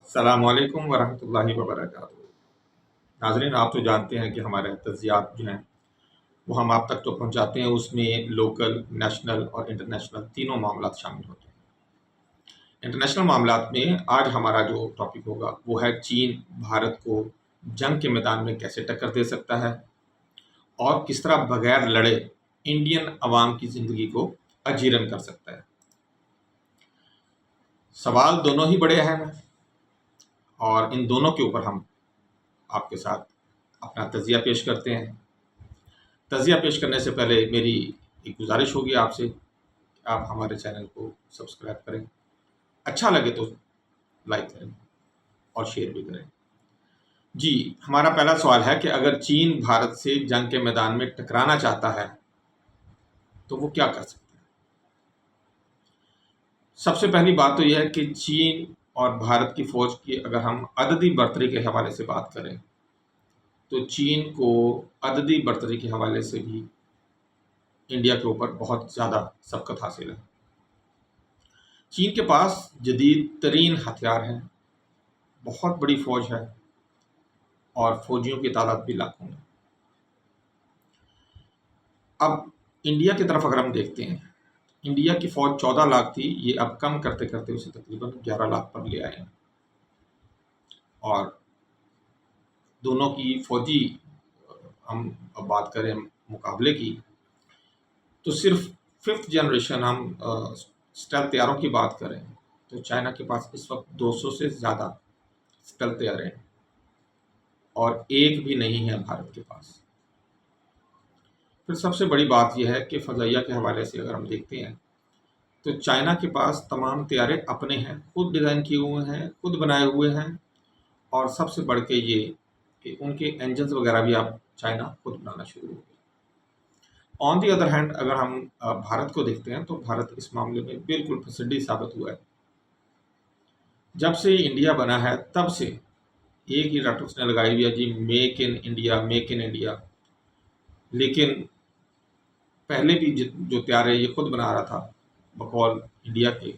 अस्सलामुअलैकुम वरहमतुल्लाहि वबरकातुहू। नाज़रीन, आप तो जानते हैं कि हमारे तज़्ज़ियात जो हैं वो हम आप तक तो पहुँचाते हैं। उसमें लोकल, नेशनल और इंटरनेशनल तीनों मामलात शामिल होते हैं। इंटरनेशनल मामलात में आज हमारा जो टॉपिक होगा वो है चीन भारत को जंग के मैदान में कैसे टक्कर दे सकता है और किस तरह बगैर लड़े इंडियन अवाम की ज़िंदगी को अजीरन कर सकता है। सवाल दोनों ही बड़े अहम हैं और इन दोनों के ऊपर हम आपके साथ अपना तज़िया पेश करते हैं। तज़िया पेश करने से पहले मेरी एक गुजारिश होगी आपसे कि आप हमारे चैनल को सब्सक्राइब करें, अच्छा लगे तो लाइक करें और शेयर भी करें। जी, हमारा पहला सवाल है कि अगर चीन भारत से जंग के मैदान में टकराना चाहता है तो वो क्या कर सकता है? सबसे पहली बात तो यह है कि चीन और भारत की फ़ौज की अगर हम अददी बर्तरी के हवाले से बात करें तो चीन को अददी बर्तरी के हवाले से भी इंडिया के ऊपर बहुत ज़्यादा सबकत हासिल है। चीन के पास जदीद तरीन हथियार हैं, बहुत बड़ी फ़ौज है और फ़ौजियों की तादाद भी लाखों में। अब इंडिया की तरफ अगर हम देखते हैं, इंडिया की फ़ौज 14 लाख थी, ये अब कम करते-करते उसे तकरीबन 11 लाख पर ले आए हैं। और दोनों की फ़ौजी हम अब बात करें मुकाबले की, तो सिर्फ़ 5th जनरेशन हम स्टेल्थ तैयारों की बात करें, तो चाइना के पास इस वक़्त 200 से ज़्यादा स्टेल्थ तैयार हैं और एक भी नहीं है भारत के पास। फिर सबसे बड़ी बात यह है कि फ़ज़ाइया के हवाले से अगर हम देखते हैं, तो चाइना के पास तमाम तैयारे अपने हैं, खुद डिज़ाइन किए हुए हैं, खुद बनाए हुए हैं और सबसे बढ़ के ये कि उनके इंजन्स वगैरह भी अब चाइना खुद बनाना शुरू हो गया। ऑन दी अदर हैंड अगर हम भारत को देखते हैं, तो भारत इस मामले में बिल्कुल फिसड्डी साबित हुआ है। जब से इंडिया बना है, तब से एक ही रट उसने लगाई हुई है जी, make in India, make in India. लेकिन पहले भी जो तैयारे ये खुद बना रहा था बकौल इंडिया के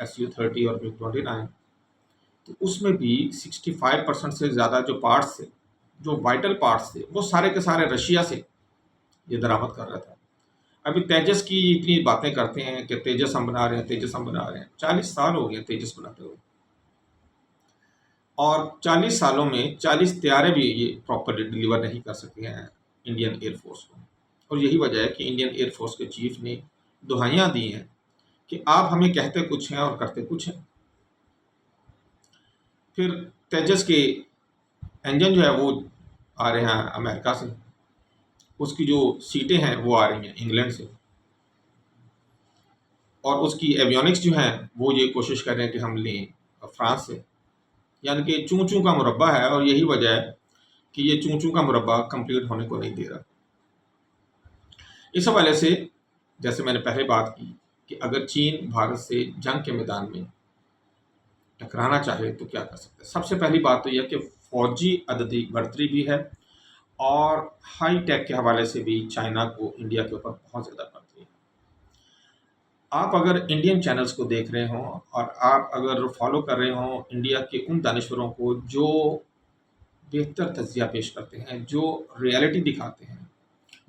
SU-30 और MiG-29, तो उसमें भी 65% से ज़्यादा जो पार्ट्स थे, जो वाइटल पार्ट्स थे, वो सारे के सारे रशिया से ये दरामद कर रहा था। अभी तेजस की इतनी बातें करते हैं कि तेजस हम बना रहे हैं, तेजस हम बना रहे हैं। 40 साल हो गए तेजस बनाते हुए और 40 सालों में 40 तैयारे भी ये प्रॉपर्ली डिलीवर नहीं कर सके हैं इंडियन एयरफोर्स को। और यही वजह है कि इंडियन एयरफोर्स के चीफ ने दुहाइयाँ दी हैं कि आप हमें कहते कुछ हैं और करते कुछ हैं। फिर तेजस के इंजन जो है वो आ रहे हैं अमेरिका से, उसकी जो सीटें हैं वो आ रही हैं इंग्लैंड से और उसकी एवियोनिक्स जो हैं वो ये कोशिश कर रहे हैं कि हम लें फ्रांस से। यानी कि चूं-चूं का मुरब्बा है और यही वजह है कि ये चूं-चूं का मुरब्बा कंप्लीट होने को नहीं दे रहा। इस हवाले से जैसे मैंने पहले बात की कि अगर चीन भारत से जंग के मैदान में टकराना चाहे तो क्या कर सकता है? सबसे पहली बात तो यह कि फ़ौजी अददी बढ़तरी भी है और हाई टेक के हवाले से भी चाइना को इंडिया के ऊपर बहुत ज़्यादा बढ़तरी है। आप अगर इंडियन चैनल्स को देख रहे हों और आप अगर फॉलो कर रहे हों इंडिया के उन दानिश्वरों को जो बेहतर तज़िया पेश करते हैं, जो रियलिटी दिखाते हैं,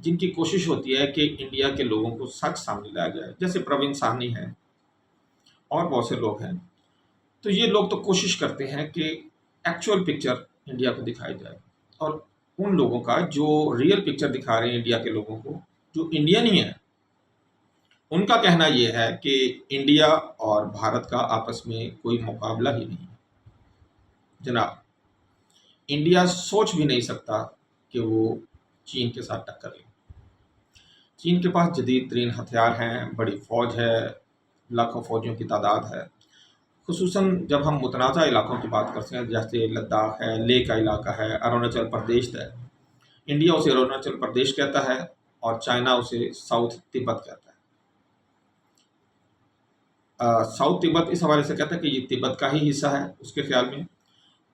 जिनकी कोशिश होती है कि इंडिया के लोगों को सच सामने लाया जाए, जैसे प्रवीण साहनी हैं और बहुत से लोग हैं, तो ये लोग तो कोशिश करते हैं कि एक्चुअल पिक्चर इंडिया को दिखाई जाए और उन लोगों का जो रियल पिक्चर दिखा रहे हैं इंडिया के लोगों को, जो इंडियन ही हैं, उनका कहना ये है कि इंडिया और भारत का आपस में कोई मुकाबला ही नहीं है। जनाब, इंडिया सोच भी नहीं सकता कि वो चीन के साथ टक्कर ले। चीन के पास जदीद तरीन हथियार हैं, बड़ी फ़ौज है, लाखों फ़ौजियों की तादाद है। खुसूसन जब हम मुतनाज़ा इलाकों की बात करते हैं, जैसे लद्दाख है, लेह का इलाका है, अरुणाचल प्रदेश है। इंडिया उसे अरुणाचल प्रदेश कहता है और चाइना उसे साउथ तिब्बत कहता है। साउथ तिब्बत इस हवाले से कहता है कि ये तिब्बत का ही हिस्सा है उसके ख़्याल में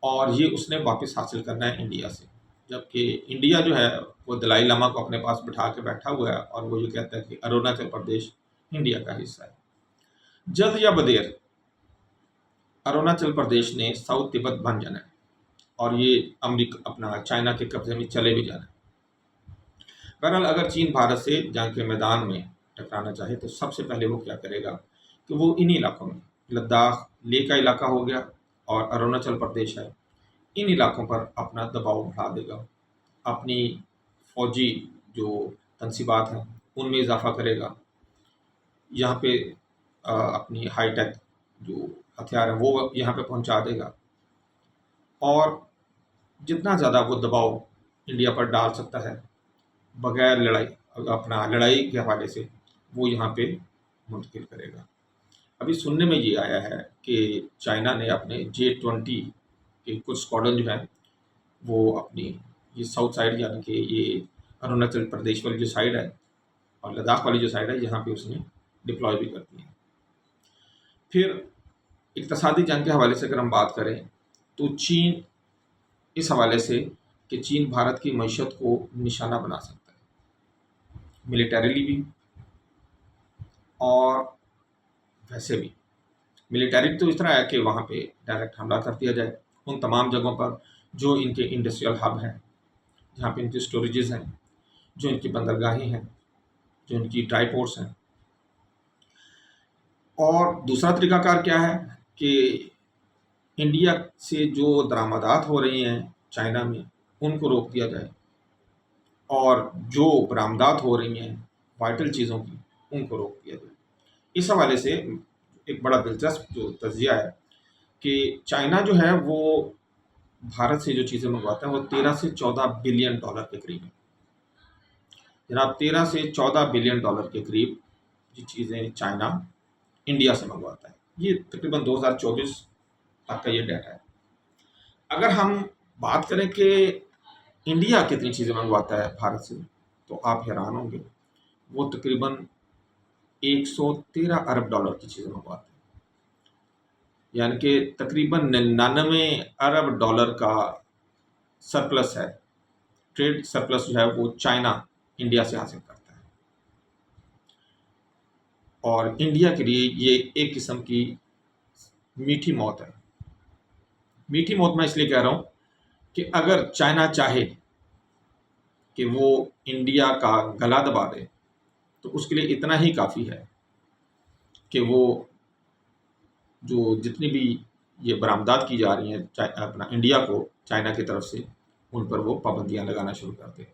और ये उसने वापस हासिल करना है इंडिया से। जबकि इंडिया जो है वो दलाई लामा को अपने पास बिठा के बैठा हुआ है और वो ये कहता है कि अरुणाचल प्रदेश इंडिया का हिस्सा है। जल्द या बदेर अरुणाचल प्रदेश ने साउथ तिब्बत बन जाना है और ये अमेरिका अपना चाइना के कब्जे में चले भी जाना है। बहरहाल अगर चीन भारत से जंग के मैदान में टकराना चाहे तो सबसे पहले वो क्या करेगा कि वो इन्हीं इलाकों में, लद्दाख लेह का इलाका हो गया और अरुणाचल प्रदेश है, इन इलाकों पर अपना दबाव बढ़ा देगा। अपनी फौजी जो तनसीबात हैं उनमें इजाफा करेगा। यहाँ पे अपनी हाईटेक जो हथियार है वो यहाँ पे पहुँचा देगा और जितना ज़्यादा वो दबाव इंडिया पर डाल सकता है बगैर लड़ाई, अपना लड़ाई के हवाले से, वो यहाँ पे मुंतकिल करेगा। अभी सुनने में ये आया है कि चाइना ने अपने J-20 के कुछ स्क्वाड्रन जो है वो अपनी ये साउथ साइड यानी कि ये अरुणाचल प्रदेश वाली जो साइड है और लद्दाख वाली जो साइड है यहाँ पे उसने डिप्लॉय भी कर दी है। फिर इक़्तिसादी जंग के हवाले से अगर हम बात करें तो चीन इस हवाले से कि चीन भारत की मईशत को निशाना बना सकता है, मिलिटरीली भी और वैसे भी। मिलिटरी तो इस तरह है कि वहाँ पे डायरेक्ट हमला कर दिया जाए उन तमाम जगहों पर जो इनके इंडस्ट्रियल हब हैं, जहाँ पे इनकी स्टोरेजेस हैं, जो इनकी बंदरगाहें हैं, जो इनकी ड्राई पोर्ट्स हैं। और दूसरा तरीकाकार क्या है कि इंडिया से जो दरामदात हो रही हैं चाइना में उनको रोक दिया जाए और जो बरामदात हो रही हैं वाइटल चीज़ों की उनको रोक दिया जाए। इस हवाले से एक बड़ा दिलचस्प जो तज्जिया है कि चाइना जो है वो भारत से जो चीज़ें मंगवाता है वो 13 से 14 बिलियन डॉलर के करीब है। जनाब 13 से 14 बिलियन डॉलर के करीब ये चीज़ें चाइना इंडिया से मंगवाता है। ये तकरीबन 2024 तक का ये डाटा है। अगर हम बात करें कि इंडिया कितनी चीज़ें मंगवाता है भारत से तो आप हैरान होंगे। वो तकरीबन 113 अरब डॉलर की चीज़ें मंगवाते हैं, यानी कि तकरीबन 99 अरब डॉलर का सरप्लस है, ट्रेड सरप्लस जो है वो चाइना इंडिया से हासिल करता है। और इंडिया के लिए ये एक किस्म की मीठी मौत है। मीठी मौत मैं इसलिए कह रहा हूँ कि अगर चाइना चाहे कि वो इंडिया का गला दबा दे तो उसके लिए इतना ही काफ़ी है कि वो जो जितनी भी ये बरामदात की जा रही हैं अपना इंडिया को चाइना की तरफ से, उन पर वो पाबंदियां लगाना शुरू कर दे।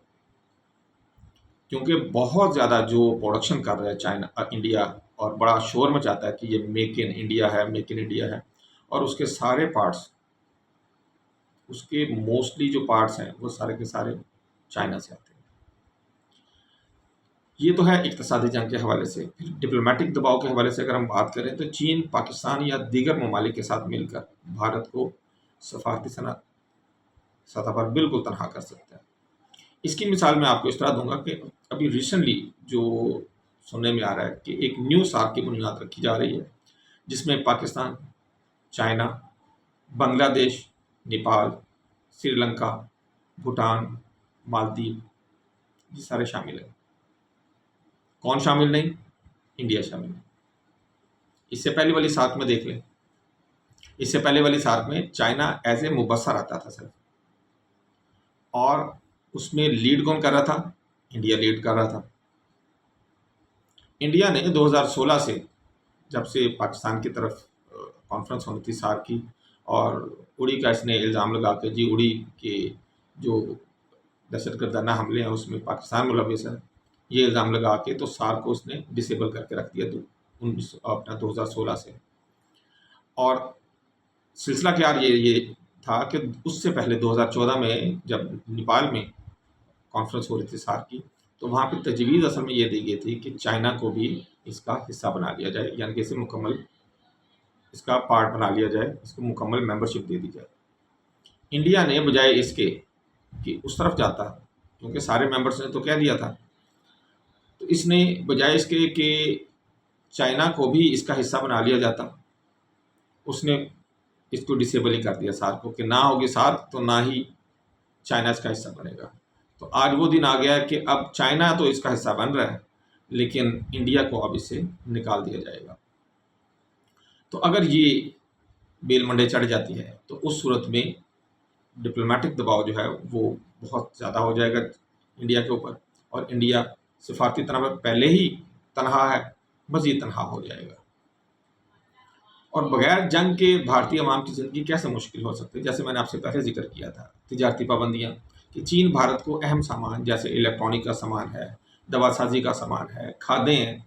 क्योंकि बहुत ज़्यादा जो प्रोडक्शन कर रहा है चाइना इंडिया और बड़ा शोर मचाता है कि ये मेक इन इंडिया है, मेक इन इंडिया है, और उसके सारे पार्ट्स, उसके मोस्टली जो पार्ट्स हैं वो सारे के सारे चाइना से आते हैं। ये तो है इक़्तिसादी जंग के हवाले से। फिर डिप्लोमेटिक दबाव के हवाले से अगर हम बात करें तो चीन पाकिस्तान या दीगर ममालिक के साथ मिलकर भारत को सफारती सतह पर बिल्कुल तनहा कर सकता है। इसकी मिसाल मैं आपको इस तरह दूंगा कि अभी रिसेंटली जो सुनने में आ रहा है कि एक न्यू सार्क की बुनियाद रखी जा रही है जिसमें पाकिस्तान, चाइना, बांग्लादेश, नेपाल, श्रीलंका, भूटान, मालदीव, ये सारे शामिल हैं। कौन शामिल नहीं? इंडिया शामिल है। इससे पहले वाली सार्क में देख लें, इससे पहले वाली सार्क में चाइना एज ए मुबस्सर आता था सिर्फ, और उसमें लीड कौन कर रहा था? इंडिया लीड कर रहा था। इंडिया ने 2016 से, जब से पाकिस्तान की तरफ कॉन्फ्रेंस होनी थी सार्क की, और उड़ी का इसने इल्ज़ाम लगा के जी उड़ी के जो दहशतगर्दाना हमले हैं उसमें पाकिस्तान मुलविस है, ये इल्ज़ाम लगा के तो सार्क को उसने डिसेबल करके रख दिया 2016 से। और सिलसिला क्या ये था कि उससे पहले 2014 में जब नेपाल में कॉन्फ्रेंस हो रही थी सार्क की, तो वहाँ पे तजवीज़ असल में ये दी गई थी कि चाइना को भी इसका हिस्सा बना लिया जाए, यानी कि इसे मुकम्मल इसका पार्ट बना लिया जाए, इसको मुकम्मल मेंबरशिप दे दी जाए। इंडिया ने बजाय इसके कि उस तरफ जाता, क्योंकि सारे मेंबर्स ने तो कह दिया था, तो इसने बजाय इसके कि चाइना को भी इसका हिस्सा बना लिया जाता, उसने इसको डिसेबल ही कर दिया सार्क को, कि ना होगी सार्क तो ना ही चाइना इसका हिस्सा बनेगा। तो आज वो दिन आ गया है कि अब चाइना तो इसका हिस्सा बन रहा है, लेकिन इंडिया को अब इसे निकाल दिया जाएगा। तो अगर ये बेल मंडे चढ़ जाती है, तो उस सूरत में डिप्लोमेटिक दबाव जो है वो बहुत ज़्यादा हो जाएगा इंडिया के ऊपर, और इंडिया सिफारती तनाव में पहले ही तनहा है, मज़ीद तनहा हो जाएगा। और बगैर जंग के भारतीय अवाम की ज़िंदगी कैसे मुश्किल हो सकती है? जैसे मैंने आपसे पहले ज़िक्र किया था, तिजारती पाबंदियाँ, कि चीन भारत को अहम सामान जैसे इलेक्ट्रॉनिक का सामान है, दवासाजी का सामान है, खादें हैं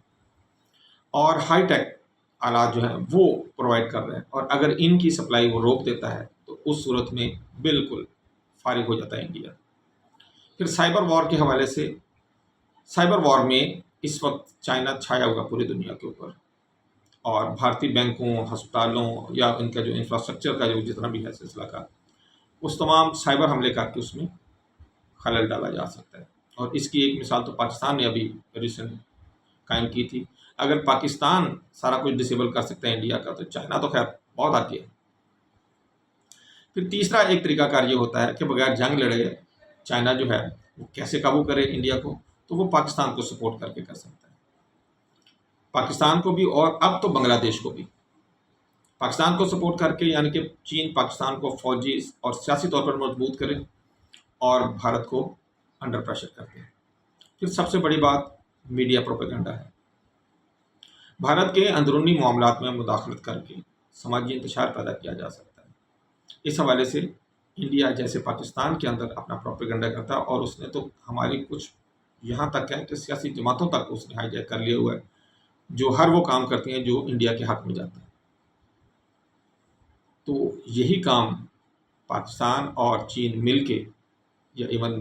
और हाईटेक आलात जो हैं वो प्रोवाइड कर रहे हैं, और अगर इनकी सप्लाई वो रोक देता है तो उस सूरत में बिल्कुल फारिग हो जाता है इंडिया। फिर साइबर वॉर के हवाले से, साइबर वॉर में इस वक्त चाइना छाया हुआ पूरी दुनिया के ऊपर, और भारतीय बैंकों, अस्पतालों या इनका जो इंफ्रास्ट्रक्चर का जो जितना भी है सिलसिला का, उस तमाम साइबर हमले करके उसमें खलल डाला जा सकता है। और इसकी एक मिसाल तो पाकिस्तान ने अभी रिसेंट कायम की थी। अगर पाकिस्तान सारा कुछ डिसेबल कर सकता है इंडिया का, तो चाइना तो खैर बहुत आगे है। फिर तीसरा एक तरीकाकार ये होता है कि बगैर जंग लड़े चाइना जो है वो कैसे काबू करे इंडिया को, तो वो पाकिस्तान को सपोर्ट करके कर सकता है, पाकिस्तान को भी और अब तो बांग्लादेश को भी। पाकिस्तान को सपोर्ट करके यानी कि चीन पाकिस्तान को फौजी और सियासी तौर पर मजबूत करे, और भारत को अंडर प्रेशर करते हैं। फिर सबसे बड़ी बात मीडिया प्रोपेगेंडा है। भारत के अंदरूनी मामलात में मुदाखलत करके समाजी इंतशार पैदा किया जा सकता है। इस हवाले से इंडिया जैसे पाकिस्तान के अंदर अपना प्रोपेगेंडा करता है, और उसने तो हमारी कुछ यहाँ तक है कि सियासी जमातों तक उसने हाईजैक कर लिया हुआ है, जो हर वो काम करती हैं जो इंडिया के हक में जाता है। तो यही काम पाकिस्तान और चीन मिल के, या इवन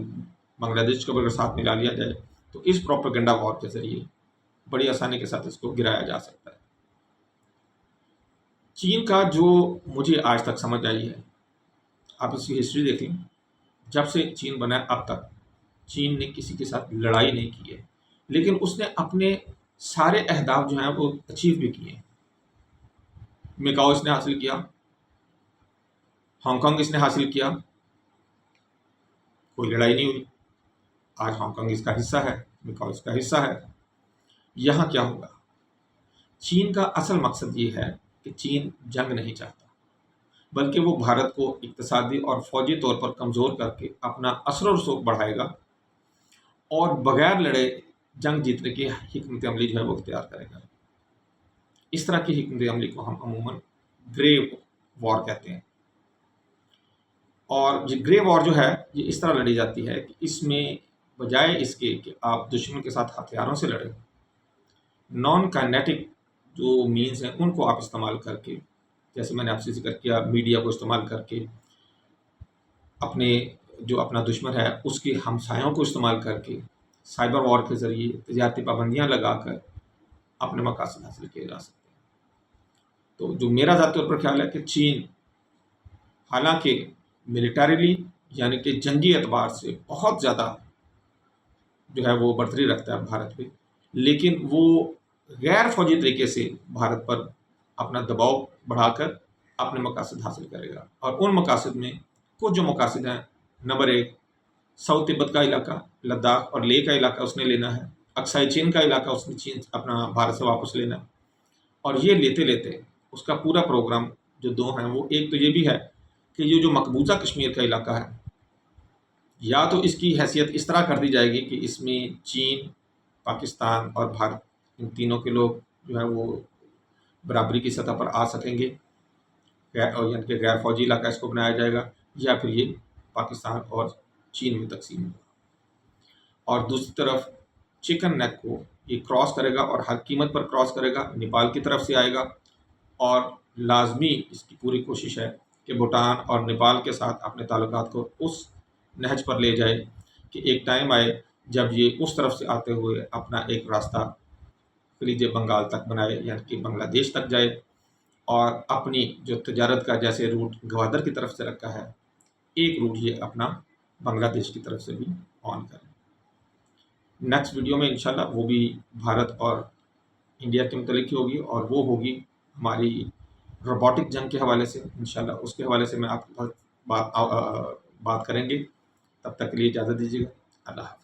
बांग्लादेश को अगर साथ मिला लिया जाए, तो इस प्रोपेगेंडा वॉर के ज़रिए बड़ी आसानी के साथ इसको गिराया जा सकता है। चीन का जो मुझे आज तक समझ आई है, आप इसकी हिस्ट्री देख लें, जब से चीन बना है अब तक चीन ने किसी के साथ लड़ाई नहीं की है, लेकिन उसने अपने सारे अहदाफ जो हैं वो अचीव भी किए हैं। मेकाओ इसने हासिल किया, हांगकांग इसने हासिल किया, कोई लड़ाई नहीं हुई। आज हांगकांग इसका हिस्सा है, मेकाओ इसका हिस्सा है। यहाँ क्या होगा? चीन का असल मकसद ये है कि चीन जंग नहीं चाहता, बल्कि वो भारत को इक्तिसादी और फौजी तौर पर कमज़ोर करके अपना असर और रसूख बढ़ाएगा, और बगैर लड़े जंग जीतने की हिकमत अमली जो है वो इख्तियार करेगा। इस तरह की हिकमत अमली को हम अमूमन ग्रे वॉर कहते हैं। और ये ग्रे वॉर जो है ये इस तरह लड़ी जाती है कि इसमें बजाय इसके कि आप दुश्मन के साथ हथियारों से लड़ें, नॉन काइनेटिक जो मीन्स हैं उनको आप इस्तेमाल करके, जैसे मैंने आपसे जिक्र किया, मीडिया को इस्तेमाल करके, अपने जो अपना दुश्मन है उसके हमसायों को इस्तेमाल करके, साइबर वॉर के ज़रिए तजारती पाबंदियाँ लगाकर अपने मकासद हासिल किए जा सकते हैं। तो जो मेरा ज़ाती तौर पर ख्याल है कि चीन हालांकि मिलिटरीली यानी कि जंगी एतबार से बहुत ज़्यादा जो है वो बढ़तरी रखता है भारत पे, लेकिन वो गैर फौजी तरीके से भारत पर अपना दबाव बढ़ाकर अपने मकासद हासिल करेगा। और उन मकासद में कुछ जो मकासद हैं, नंबर एक, साउथ तिब्बत का इलाका, लद्दाख और लेह का इलाका उसने लेना है। अक्साई चीन का इलाका उसने चीन अपना भारत से वापस लेना है। और ये लेते लेते उसका पूरा प्रोग्राम जो दो हैं, वो एक तो ये भी है कि ये जो मकबूजा कश्मीर का इलाका है, या तो इसकी हैसियत इस तरह कर दी जाएगी कि इसमें चीन, पाकिस्तान और भारत, इन तीनों के लोग जो है वो बराबरी की सतह पर आ सकेंगे, यानी कि गैर फौजी इलाका इसको बनाया जाएगा, या फिर ये पाकिस्तान और चीन में तकसीम होगा। और दूसरी तरफ चिकन नेक को ये क्रॉस करेगा, और हर कीमत पर क्रॉस करेगा, नेपाल की तरफ से आएगा। और लाजमी इसकी पूरी कोशिश है कि भूटान और नेपाल के साथ अपने ताल्लुकात को उस नहज पर ले जाए कि एक टाइम आए जब ये उस तरफ से आते हुए अपना एक रास्ता खलीज बंगाल तक बनाए, यानी कि बांग्लादेश तक जाए, और अपनी जो तजारत का जैसे रूट गवादर की तरफ से रखा है, एक रूट ये अपना बांग्लादेश की तरफ से भी ऑन करें। नेक्स्ट वीडियो में इंशाल्लाह वो भी भारत और इंडिया के मुतल्लिक़ ही होगी, और वो होगी हमारी रोबोटिक जंग के हवाले से। इंशाल्लाह उसके हवाले से मैं आपके पास बात करेंगे। तब तक के लिए इजाज़त दीजिएगा। अल्लाह हाफ़िज़।